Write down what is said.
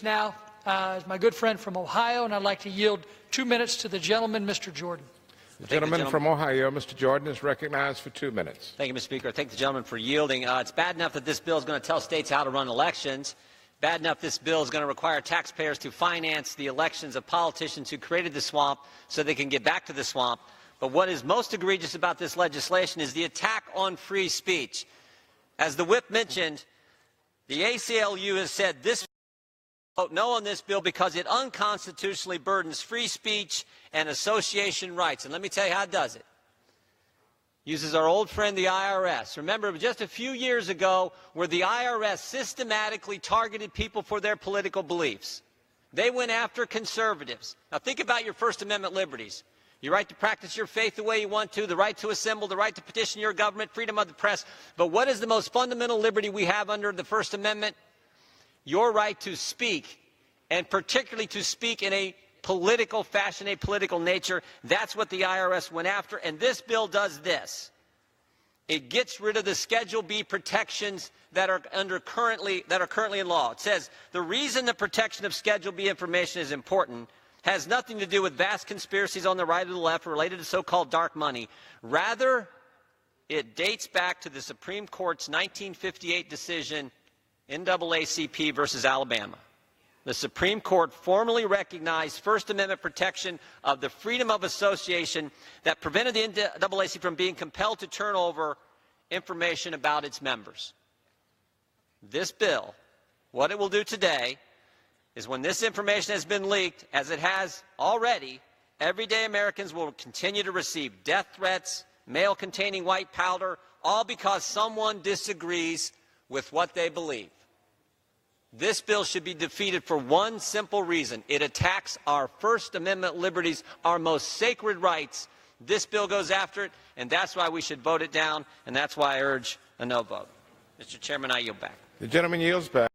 Now is my good friend from Ohio, and I'd like to yield 2 minutes to the gentleman, Mr. Jordan. The gentleman from Ohio, Mr. Jordan, is recognized for 2 minutes. Thank you, Mr. Speaker. I thank the gentleman for yielding. It's bad enough that this bill is going to tell states how to run elections. Bad enough this bill is going to require taxpayers to finance the elections of politicians who created the swamp so they can get back to the swamp. But what is most egregious about this legislation is the attack on free speech. As the whip mentioned, the ACLU has said this vote no on this bill because it unconstitutionally burdens free speech and association rights. And let me tell you how it does it. Uses our old friend the IRS. Remember, just a few years ago where the IRS systematically targeted people for their political beliefs. They went after conservatives. Now think about your First Amendment liberties. Your right to practice your faith the way you want to, the right to assemble, the right to petition your government, freedom of the press. But what is the most fundamental liberty we have under the First Amendment? Your right to speak, and particularly to speak in a political fashion, a political nature. That's what the IRS went after, and this bill does this. It gets rid of the Schedule B protections that are currently in law. It says the reason the protection of Schedule B information is important has nothing to do with vast conspiracies on the right or the left related to so-called dark money. Rather, it dates back to the Supreme Court's 1958 decision, NAACP versus Alabama. The Supreme Court formally recognized First Amendment protection of the freedom of association that prevented the NAACP from being compelled to turn over information about its members. This bill, what it will do today, is when this information has been leaked, as it has already, everyday Americans will continue to receive death threats, mail containing white powder, all because someone disagrees with what they believe. This bill should be defeated for one simple reason. It attacks our First Amendment liberties, our most sacred rights. This bill goes after it, and that's why we should vote it down, and that's why I urge a no vote. Mr. Chairman, I yield back. The gentleman yields back.